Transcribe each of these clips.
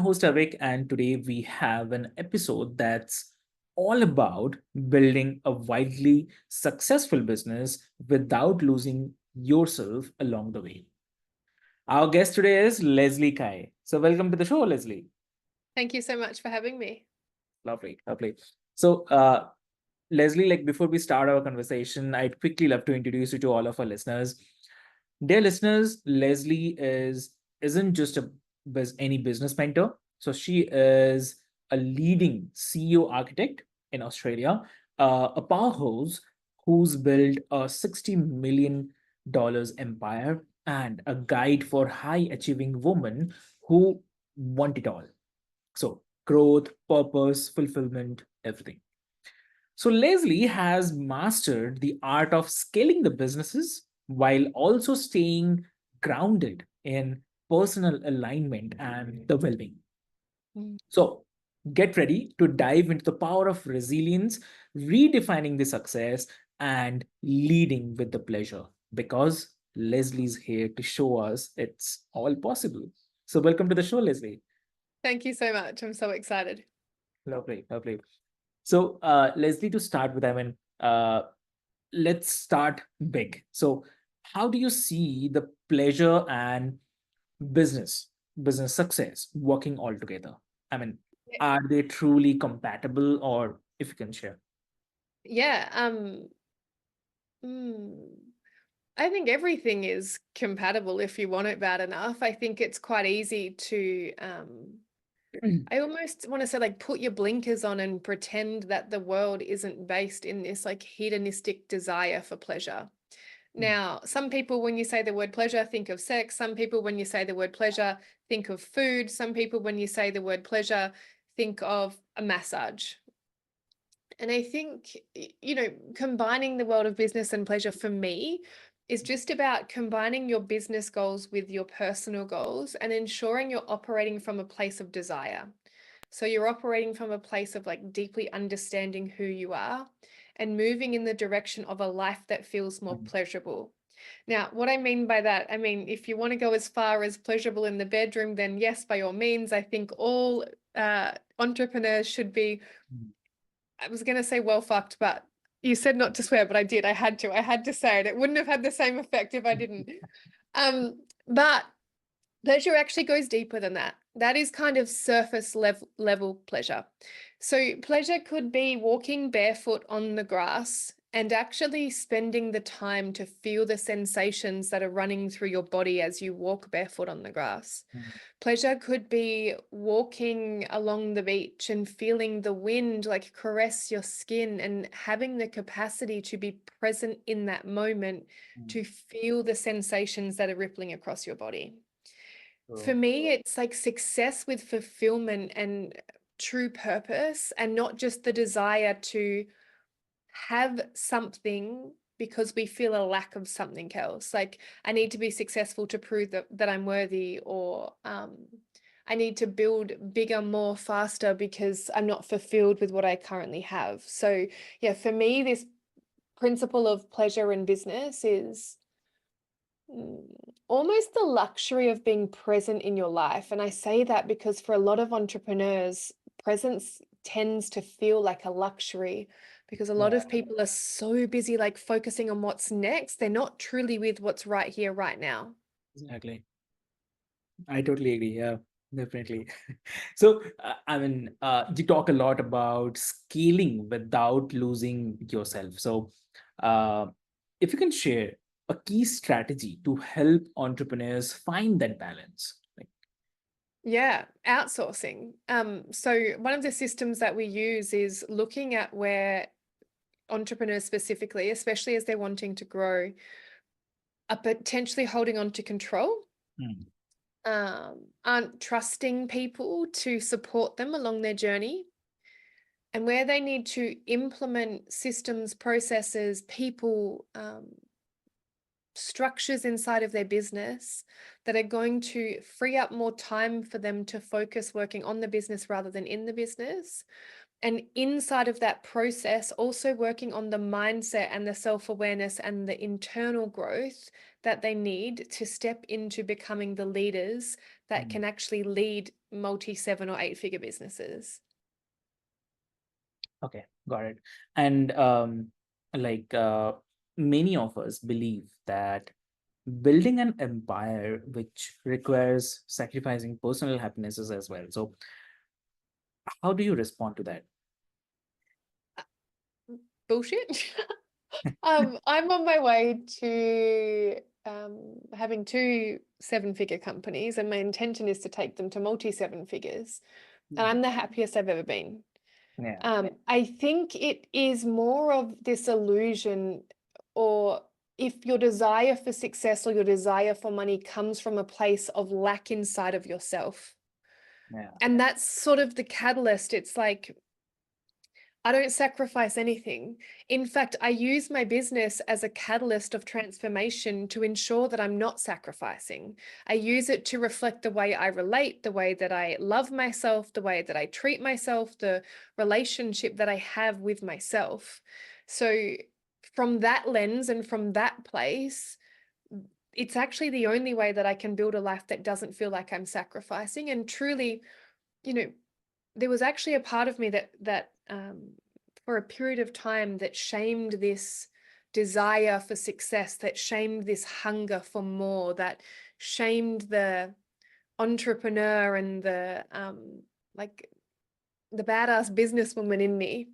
host AVIK, and today we have an episode that's all about building a widely successful business without losing yourself along the way. Our guest today is Lezly Kaye. So, welcome to the show, Leslie. Thank you so much for having me. Lovely, lovely. So, Leslie, like before we start our conversation, I'd quickly love to introduce you to all of our listeners. Dear listeners, Leslie isn't just any business mentor. So she is a leading CEO architect in Australia, a powerhouse who's built a $60 million empire and a guide for high achieving women who want it all. So growth, purpose, fulfillment, everything. So Leslie has mastered the art of scaling the businesses while also staying grounded in personal alignment and the well-being. Mm. So get ready to dive into the power of resilience, redefining the success, and leading with the pleasure because Leslie's here to show us it's all possible. So welcome to the show, Leslie. Thank you so much. I'm so excited. Lovely, lovely. So, Leslie, to start with, let's start big. So, how do you see the pleasure and business success working all together? I mean, Yeah. are they truly compatible, or if you can share? Yeah, mm, I think everything is compatible if you want it bad enough. I think it's quite easy to, I almost want to say like put your blinkers on and pretend that the world isn't based in this like hedonistic desire for pleasure. Now, some people, when you say the word pleasure, think of sex. Some people, when you say the word pleasure, think of food. Some people, when you say the word pleasure, think of a massage. And I think, combining the world of business and pleasure for me is just about combining your business goals with your personal goals and ensuring you're operating from a place of desire. So you're operating from a place of like deeply understanding who you are and moving in the direction of a life that feels more pleasurable. Now, what I mean by that, I mean, if you want to go as far as pleasurable in the bedroom, then yes, by all means, I think all entrepreneurs should be, I was going to say well fucked, but you said not to swear, but I did. I had to say it. It wouldn't have had the same effect if I didn't. But pleasure actually goes deeper than that. That is kind of surface level pleasure. So pleasure could be walking barefoot on the grass and actually spending the time to feel the sensations that are running through your body as you walk barefoot on the grass. Pleasure could be walking along the beach and feeling the wind like caress your skin and having the capacity to be present in that moment to feel the sensations that are rippling across your body. For me, it's like success with fulfillment and true purpose, and not just the desire to have something because we feel a lack of something else. Like I need to be successful to prove that I'm worthy, or I need to build bigger, more, faster because I'm not fulfilled with what I currently have. So yeah, for me, this principle of pleasure in business is almost the luxury of being present in your life. And I say that because for a lot of entrepreneurs, presence tends to feel like a luxury because a lot of people are so busy like focusing on what's next. They're not truly with what's right here, right now. Exactly. I totally agree. Yeah, definitely. So, you talk a lot about scaling without losing yourself. So, uh, if you can share a key strategy to help entrepreneurs find that balance. Like, Yeah, outsourcing. So one of the systems that we use is looking at where entrepreneurs specifically, especially as they're wanting to grow, are potentially holding on to control, mm, aren't trusting people to support them along their journey, and where they need to implement systems, processes, people, structures inside of their business that are going to free up more time for them to focus working on the business rather than in the business. And inside of that process, also working on the mindset and the self-awareness and the internal growth that they need to step into becoming the leaders that mm, can actually lead multi-7 or 8-figure businesses. Okay, got it. And like many of us believe that building an empire which requires sacrificing personal happinesses as well. So how do you respond to that? Bullshit. I'm on my way to having 2 7-figure companies, and my intention is to take them to multi-7 figures. And I'm the happiest I've ever been. Yeah, I think it is more of this illusion, or if your desire for success or your desire for money comes from a place of lack inside of yourself. yeah, And that's sort of the catalyst. It's like, I don't sacrifice anything. In fact, I use my business as a catalyst of transformation to ensure that I'm not sacrificing. I use it to reflect the way I relate, the way that I love myself, the way that I treat myself, the relationship that I have with myself. So, from that lens and from that place, it's actually the only way that I can build a life that doesn't feel like I'm sacrificing. And truly, you know, there was actually a part of me that for a period of time that shamed this desire for success, that shamed this hunger for more, that shamed the entrepreneur and the like the badass businesswoman in me.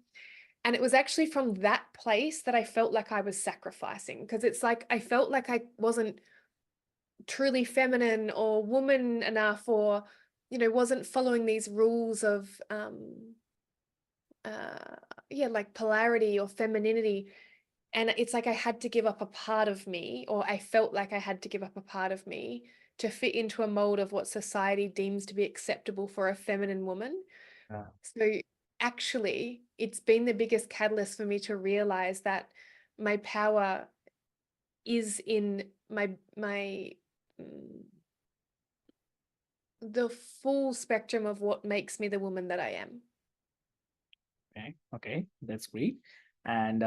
And it was actually from that place that I felt like I was sacrificing, because it's like I felt like I wasn't truly feminine or woman enough, or wasn't following these rules of like polarity or femininity. And it's like I had to give up a part of me, or I felt like I had to give up a part of me to fit into a mold of what society deems to be acceptable for a feminine woman. yeah. So actually, it's been the biggest catalyst for me to realize that my power is in mm, the full spectrum of what makes me the woman that I am. Okay, okay, that's great. And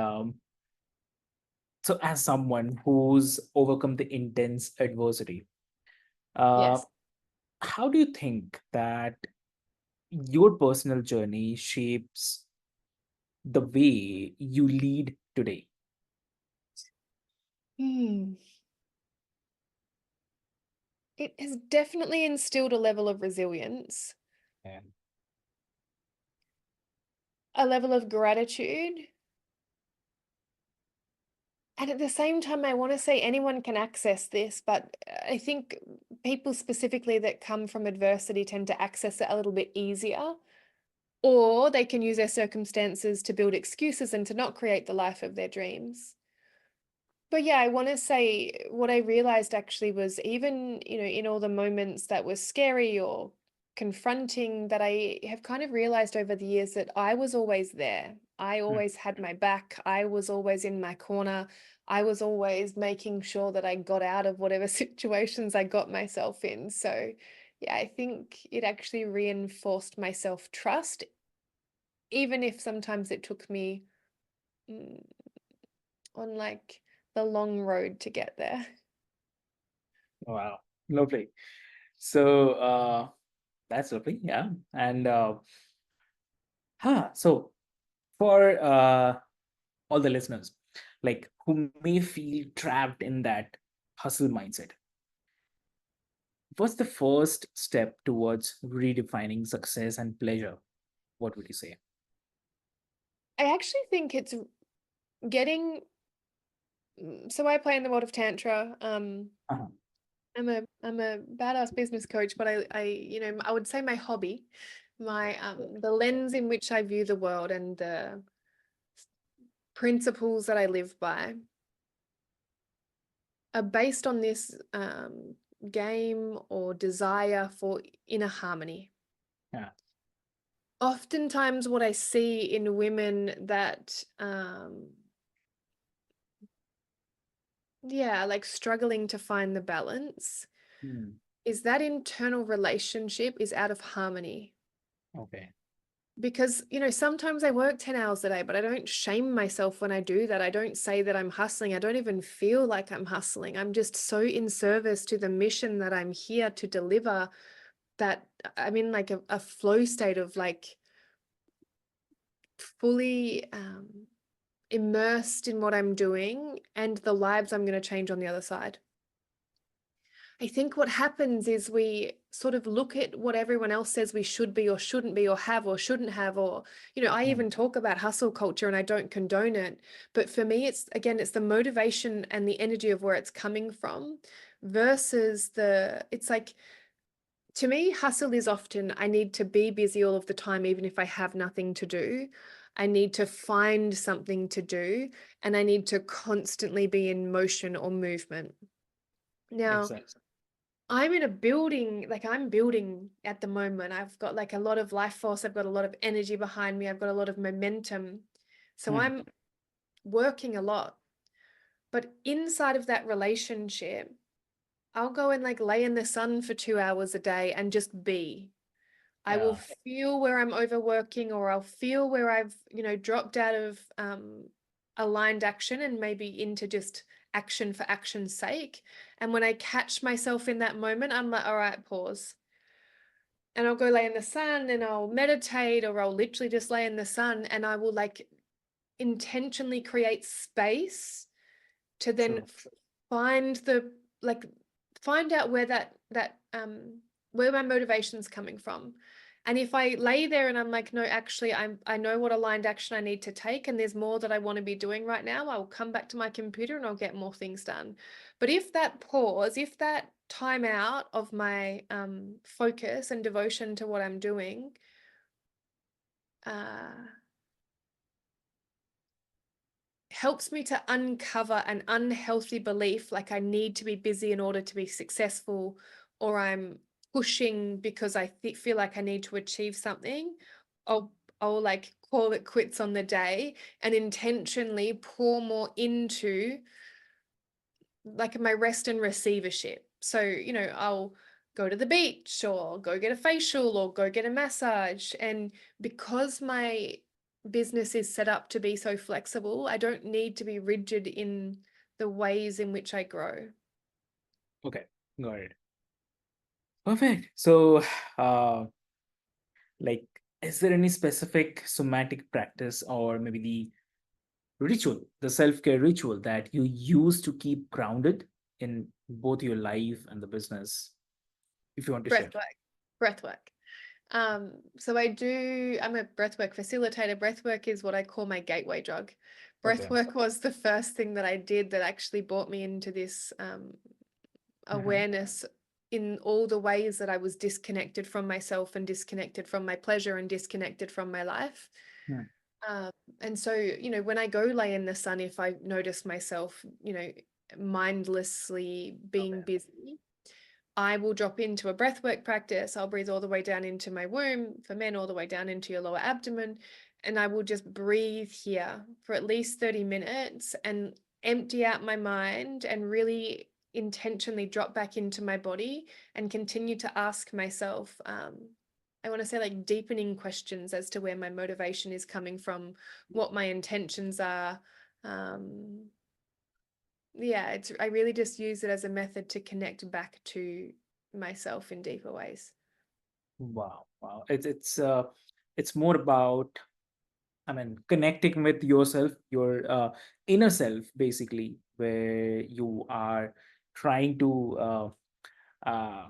so as someone who's overcome the intense adversity, uh, Yes. how do you think that your personal journey shapes the way you lead today? Hmm. It has definitely instilled a level of resilience, Yeah. a level of gratitude. And at the same time, I want to say anyone can access this, but I think people specifically that come from adversity tend to access it a little bit easier, or they can use their circumstances to build excuses and to not create the life of their dreams. But yeah, I want to say what I realized actually was, even, in all the moments that were scary or confronting, that I have kind of realized over the years that I was always there. I Mm. always had my back. I was always in my corner. I was always making sure that I got out of whatever situations I got myself in. So yeah, I think it actually reinforced my self-trust, even if sometimes it took me mm, on like the long road to get there. Wow, lovely. So that's lovely, yeah. And so for all the listeners, like who may feel trapped in that hustle mindset, what's the first step towards redefining success and pleasure? What would you say? I actually think it's getting. So I play in the world of Tantra. Uh-huh. I'm a badass business coach, but I would say my hobby, the lens in which I view the world and the principles that I live by are based on this game or desire for inner harmony. Yeah. Oftentimes, what I see in women that like struggling to find the balance, Hmm. is that internal relationship is out of harmony. Okay. Because, sometimes I work 10 hours a day, but I don't shame myself when I do that. I don't say that I'm hustling. I don't even feel like I'm hustling. I'm just so in service to the mission that I'm here to deliver. that I'm in like a flow state of like fully immersed in what I'm doing and the lives I'm going to change on the other side. I think what happens is we sort of look at what everyone else says we should be or shouldn't be or have or shouldn't have, or, you know, I even talk about hustle culture and I don't condone it. But for me, it's the motivation and the energy of where it's coming from versus it's like, to me, hustle is often, I need to be busy all of the time, even if I have nothing to do. I need to find something to do, and I need to constantly be in motion or movement. Now, Exactly. I'm in a building, like I'm building at the moment. I've got like a lot of life force. I've got a lot of energy behind me. I've got a lot of momentum. So Hmm. I'm working a lot. But inside of that relationship, I'll go and like lay in the sun for 2 hours a day and just be. I will Yeah. feel where I'm overworking, or I'll feel where I've, dropped out of aligned action and maybe into just action for action's sake. And when I catch myself in that moment, I'm like, all right, pause. And I'll go lay in the sun and I'll meditate, or I'll literally just lay in the sun, and I will like intentionally create space to then True. find find out where where my motivation's coming from. And if I lay there and I'm like, no, actually I know what aligned action I need to take, and there's more that I want to be doing right now, I'll come back to my computer and I'll get more things done. But if that time out of my focus and devotion to what I'm doing uh helps me to uncover an unhealthy belief, like I need to be busy in order to be successful, or I'm pushing because I feel like I need to achieve something, I'll like call it quits on the day and intentionally pour more into like my rest and receivership. So, I'll go to the beach or go get a facial or go get a massage. And because my business is set up to be so flexible, I don't need to be rigid in the ways in which I grow. Okay. Got it. Perfect. So, uh, like, is there any specific somatic practice or maybe the ritual, the self-care ritual that you use to keep grounded in both your life and the business, if you want to share? Breath work. So I'm a breathwork facilitator. Breathwork is what I call my gateway drug. Okay. Breathwork was the first thing that I did that actually brought me into this Mhm. awareness in all the ways that I was disconnected from myself and disconnected from my pleasure and disconnected from my life. Hmm. Um, and so, when I go lay in the sun, if I notice myself, mindlessly being Okay. busy, I will drop into a breathwork practice. I'll breathe all the way down into my womb, for men, all the way down into your lower abdomen. And I will just breathe here for at least 30 minutes and empty out my mind and really intentionally drop back into my body and continue to ask myself, I want to say like deepening questions as to where my motivation is coming from, what my intentions are. Um, yeah, I really just use it as a method to connect back to myself in deeper ways. Wow. Wow. It's more about, I mean, connecting with yourself, your inner self, basically, where you are trying to uh,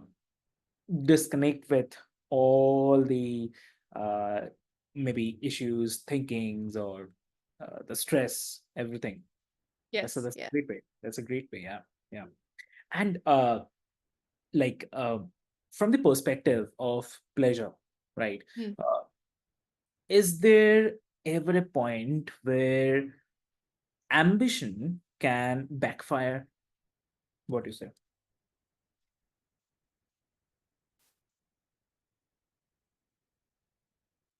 disconnect with all the uh, maybe issues, thinkings, or the stress, everything. Yes, That's yeah. a great way. That's a great way. Yeah, yeah. And like from the perspective of pleasure, right? Hmm. Uh, is there ever a point where ambition can backfire? What do you say?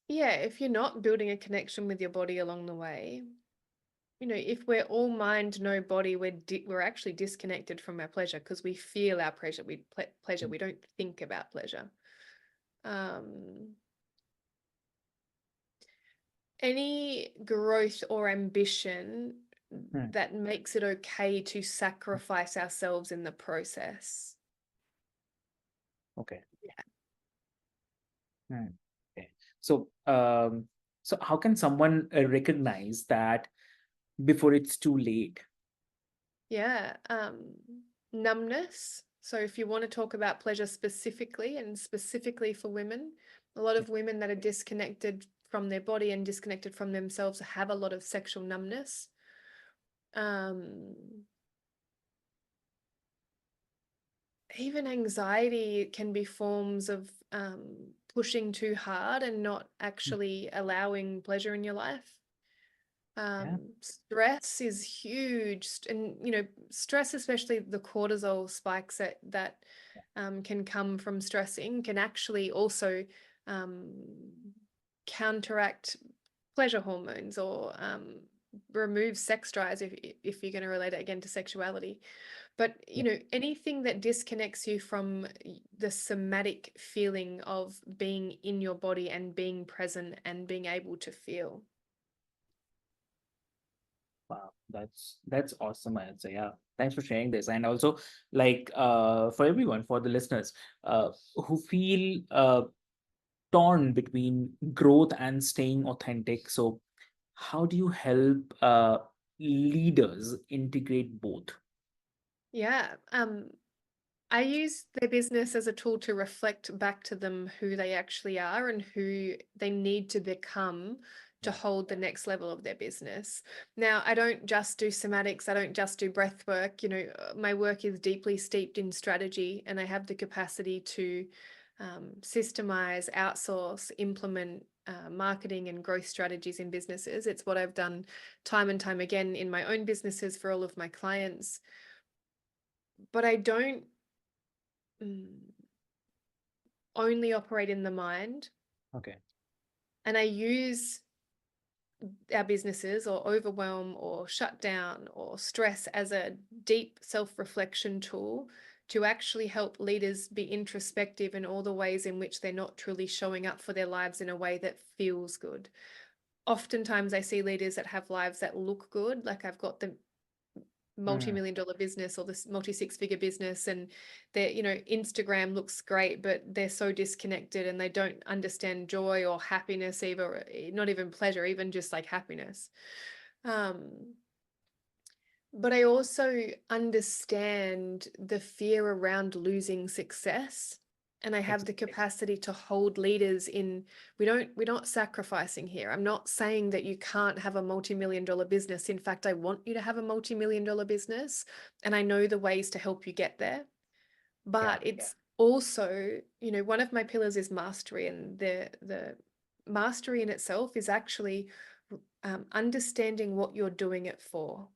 Yeah, if you're not building a connection with your body along the way, if we're all mind, no body, we're actually disconnected from our pleasure because we feel our pleasure. Pleasure. We don't think about pleasure. Um, any growth or ambition Hmm. that makes it okay to sacrifice ourselves in the process. Okay. Hmm. Okay. So, so how can someone recognize that before it's too late? Yeah, numbness. So if you want to talk about pleasure specifically and specifically for women, a lot of women that are disconnected from their body and disconnected from themselves have a lot of sexual numbness. Um, Even anxiety can be forms of pushing too hard and not actually allowing pleasure in your life. Yeah. Stress is huge, and stress, especially the cortisol spikes that can come from stressing, can actually also um, counteract pleasure hormones or remove sex drives if you're going to relate it again to sexuality. But anything that disconnects you from the somatic feeling of being in your body and being present and being able to feel. Wow, that's awesome. I'd say, yeah. Thanks for sharing this, and also like for everyone, for the listeners, who feel torn between growth and staying authentic. So, how do you help leaders integrate both? Yeah. I use their business as a tool to reflect back to them who they actually are and who they need to become to Yeah. hold the next level of their business. Now, I don't just do somatics, I don't just do breath work. My work is deeply steeped in strategy, and I have the capacity to systemize, outsource, implement marketing and growth strategies in businesses. It's what I've done time and time again in my own businesses for all of my clients. But I don't only operate in the mind, Okay. and I use our businesses or overwhelm or shut down or stress as a deep self-reflection tool to actually help leaders be introspective in all the ways in which they're not truly showing up for their lives in a way that feels good. Oftentimes I see leaders that have lives that look good, like I've got the Mm, multi-million-dollar business or this multi-six-figure business, and their Instagram looks great, but they're so disconnected and they don't understand joy or happiness, either not even pleasure, even just like happiness. um but I also understand the fear around losing success, and I have the exactly. capacity to hold leaders in. We're not sacrificing here. I'm not saying that you can't have a multi-million dollar business. In fact, I want you to have a multi-million dollar business, and I know the ways to help you get there. Yeah. But it's also, one of my pillars is mastery, and the mastery in itself is actually understanding what you're doing it for.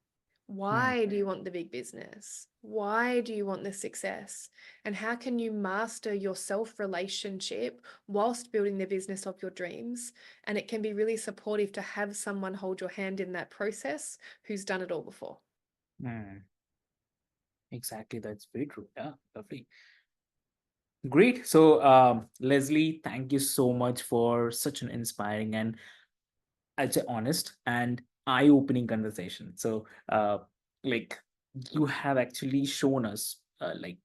Mm, Why do you want the big business? Why do you want the success? And how can you master your self relationship whilst building the business of your dreams? And it can be really supportive to have someone hold your hand in that process who's done it all before. mm, exactly. That's very true. Yeah. Lovely. Great. So, Leslie, thank you so much for such an inspiring and, I'd say, honest and eye-opening conversation. So, like, you have actually shown us, like,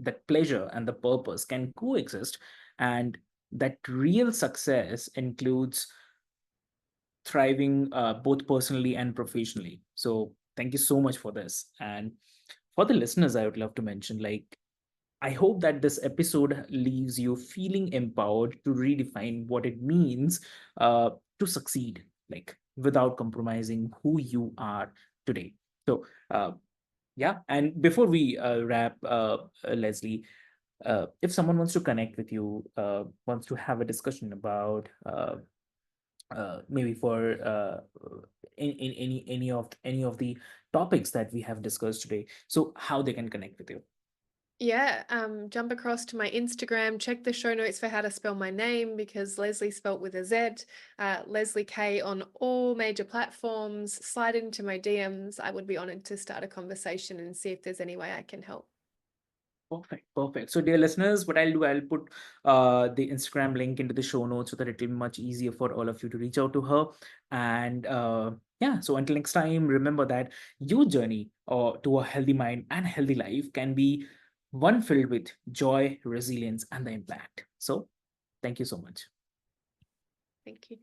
that pleasure and the purpose can coexist, and that real success includes thriving both personally and professionally. So, thank you so much for this. And for the listeners, I would love to mention, like, I hope that this episode leaves you feeling empowered to redefine what it means to succeed, like without compromising who you are today. So, yeah. And before we wrap, Leslie, if someone wants to connect with you, wants to have a discussion about maybe for in any of the topics that we have discussed today, so how they can connect with you. Yeah, jump across to my Instagram, check the show notes for how to spell my name, because Lezly spelt with a Z, Lezly Kaye on all major platforms. Slide into my DMs. I would be honored to start a conversation and see if there's any way I can help. Perfect, perfect. So, dear listeners, what I'll do, I'll put the Instagram link into the show notes so that it will be much easier for all of you to reach out to her. And yeah, so until next time, remember that your journey to a healthy mind and healthy life can be one filled with joy, resilience, and the impact. So, Thank you so much. Thank you.